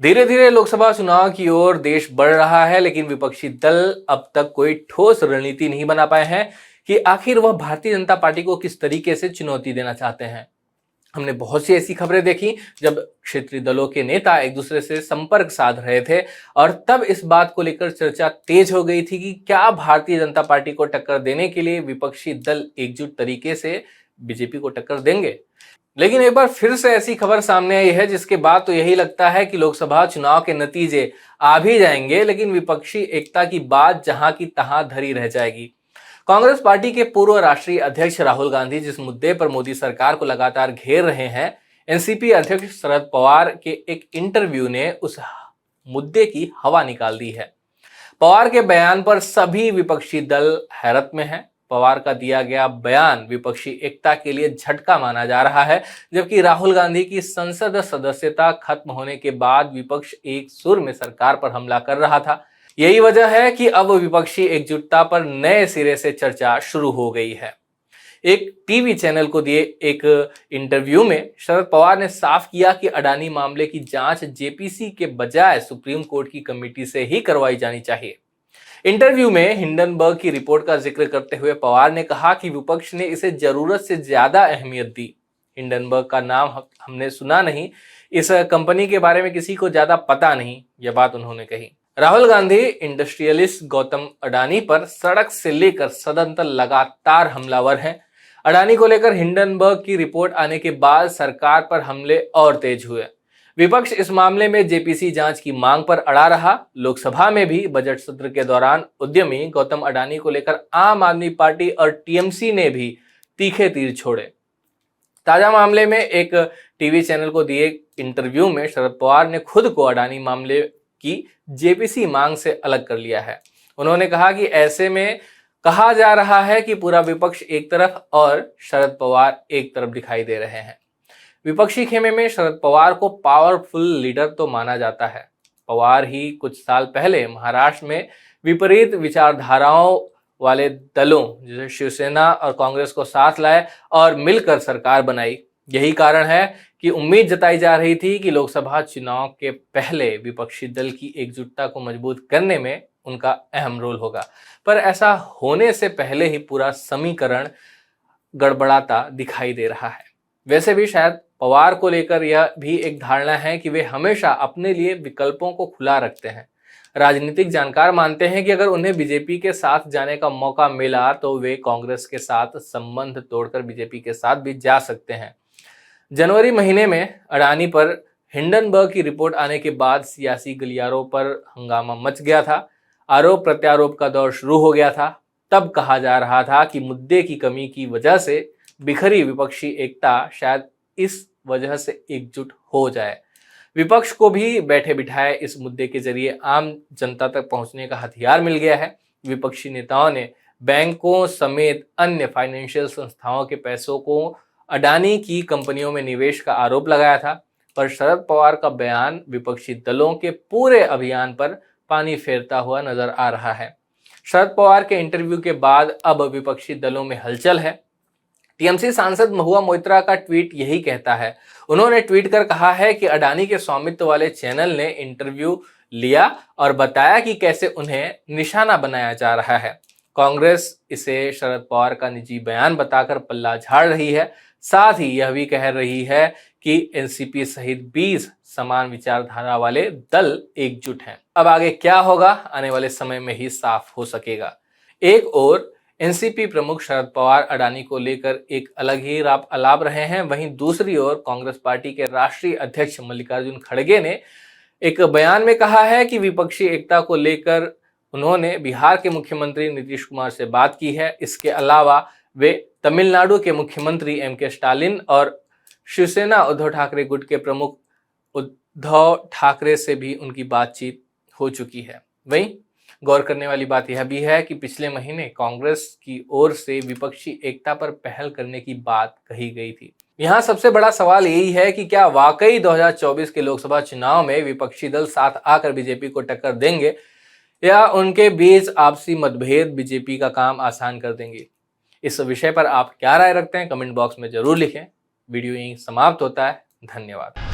धीरे धीरे लोकसभा चुनाव की ओर देश बढ़ रहा है, लेकिन विपक्षी दल अब तक कोई ठोस रणनीति नहीं बना पाए हैं कि आखिर वह भारतीय जनता पार्टी को किस तरीके से चुनौती देना चाहते हैं। हमने बहुत सी ऐसी खबरें देखी जब क्षेत्रीय दलों के नेता एक दूसरे से संपर्क साध रहे थे और तब इस बात को लेकर चर्चा तेज हो गई थी कि क्या भारतीय जनता पार्टी को टक्कर देने के लिए विपक्षी दल एकजुट तरीके से बीजेपी को टक्कर देंगे। लेकिन एक बार फिर से ऐसी खबर सामने आई है जिसके बाद तो यही लगता है कि लोकसभा चुनाव के नतीजे आ भी जाएंगे, लेकिन विपक्षी एकता की बात जहां की तहां धरी रह जाएगी। कांग्रेस पार्टी के पूर्व राष्ट्रीय अध्यक्ष राहुल गांधी जिस मुद्दे पर मोदी सरकार को लगातार घेर रहे हैं, एनसीपी अध्यक्ष शरद पवार के एक इंटरव्यू ने उस मुद्दे की हवा निकाल दी है। पवार के बयान पर सभी विपक्षी दल हैरत में हैं। पवार का दिया गया बयान विपक्षी एकता के लिए झटका माना जा रहा है, जबकि राहुल गांधी की संसद सदस्यता खत्म होने के बाद विपक्ष एक सुर में सरकार पर हमला कर रहा था। यही वजह है कि अब विपक्षी एकजुटता पर नए सिरे से चर्चा शुरू हो गई है। एक टीवी चैनल को दिए एक इंटरव्यू में शरद पवार ने साफ किया कि अडानी मामले की जांच जेपीसी के बजाय सुप्रीम कोर्ट की कमेटी से ही करवाई जानी चाहिए। इंटरव्यू में हिंडनबर्ग की रिपोर्ट का जिक्र करते हुए पवार ने कहा कि विपक्ष ने इसे जरूरत से ज्यादा अहमियत दी। हिंडनबर्ग का नाम हमने सुना नहीं, इस कंपनी के बारे में किसी को ज्यादा पता नहीं, यह बात उन्होंने कही। राहुल गांधी इंडस्ट्रियलिस्ट गौतम अडानी पर सड़क से लेकर सदन तक लगातार हमलावर हैं। अडानी को लेकर हिंडनबर्ग की रिपोर्ट आने के बाद सरकार पर हमले और तेज हुए। विपक्ष इस मामले में जेपीसी जांच की मांग पर अड़ा रहा। लोकसभा में भी बजट सत्र के दौरान उद्यमी गौतम अडानी को लेकर आम आदमी पार्टी और टीएमसी ने भी तीखे तीर छोड़े। ताजा मामले में एक टीवी चैनल को दिए इंटरव्यू में शरद पवार ने खुद को अडानी मामले की जेपीसी मांग से अलग कर लिया है। उन्होंने कहा कि ऐसे में कहा जा रहा है कि पूरा विपक्ष एक तरफ और शरद पवार एक तरफ दिखाई दे रहे हैं। विपक्षी खेमे में शरद पवार को पावरफुल लीडर तो माना जाता है। पवार ही कुछ साल पहले महाराष्ट्र में विपरीत विचारधाराओं वाले दलों जैसे शिवसेना और कांग्रेस को साथ लाए और मिलकर सरकार बनाई। यही कारण है कि उम्मीद जताई जा रही थी कि लोकसभा चुनाव के पहले विपक्षी दल की एकजुटता को मजबूत करने में उनका अहम रोल होगा, पर ऐसा होने से पहले ही पूरा समीकरण गड़बड़ाता दिखाई दे रहा है। वैसे भी शायद पवार को लेकर यह भी एक धारणा है कि वे हमेशा अपने लिए विकल्पों को खुला रखते हैं। राजनीतिक जानकार मानते हैं कि अगर उन्हें बीजेपी के साथ जाने का मौका मिला तो वे कांग्रेस के साथ संबंध तोड़कर बीजेपी के साथ भी जा सकते हैं। जनवरी महीने में अडानी पर हिंडनबर्ग की रिपोर्ट आने के बाद सियासी गलियारों पर हंगामा मच गया था। आरोप प्रत्यारोप का दौर शुरू हो गया था। तब कहा जा रहा था कि मुद्दे की कमी की वजह से बिखरी विपक्षी एकता शायद इस वजह से एकजुट हो जाए। विपक्ष को भी बैठे बिठाए इस मुद्दे के जरिए आम जनता तक पहुंचने का हथियार मिल गया है। विपक्षी नेताओं ने बैंकों समेत अन्य फाइनेंशियल संस्थाओं के पैसों को अडानी की कंपनियों में निवेश का आरोप लगाया था, पर शरद पवार का बयान विपक्षी दलों के पूरे अभियान पर पानी फेरता हुआ नजर आ रहा है। शरद पवार के इंटरव्यू के बाद अब विपक्षी दलों में हलचल है। टीएमसी सांसद महुआ मोइत्रा का ट्वीट यही कहता है। उन्होंने ट्वीट कर कहा है कि अडानी के स्वामित्व वाले चैनल ने इंटरव्यू लिया और बताया कि कैसे उन्हें निशाना बनाया जा रहा है। कांग्रेस इसे शरद पवार का निजी बयान बताकर पल्ला झाड़ रही है। साथ ही यह भी कह रही है कि एनसीपी सहित 20 समान विचारधारा वाले दल एकजुट हैं। अब आगे क्या होगा आने वाले समय में ही साफ हो सकेगा। एक और एनसीपी प्रमुख शरद पवार अडानी को लेकर एक अलग ही राप अलाप रहे हैं, वहीं दूसरी ओर कांग्रेस पार्टी के राष्ट्रीय अध्यक्ष मल्लिकार्जुन खड़गे ने एक बयान में कहा है कि विपक्षी एकता को लेकर उन्होंने बिहार के मुख्यमंत्री नीतीश कुमार से बात की है। इसके अलावा वे तमिलनाडु के मुख्यमंत्री एमके स्टालिन और शिवसेना उद्धव ठाकरे गुट के प्रमुख उद्धव ठाकरे से भी उनकी बातचीत हो चुकी है। वहीं गौर करने वाली बात यह भी है कि पिछले महीने कांग्रेस की ओर से विपक्षी एकता पर पहल करने की बात कही गई थी। यहाँ सबसे बड़ा सवाल यही है कि क्या वाकई 2024 के लोकसभा चुनाव में विपक्षी दल साथ आकर बीजेपी को टक्कर देंगे या उनके बीच आपसी मतभेद बीजेपी का काम आसान कर देंगे। इस विषय पर आप क्या राय रखते हैं कमेंट बॉक्स में जरूर लिखें। वीडियो यहीं समाप्त होता है। धन्यवाद।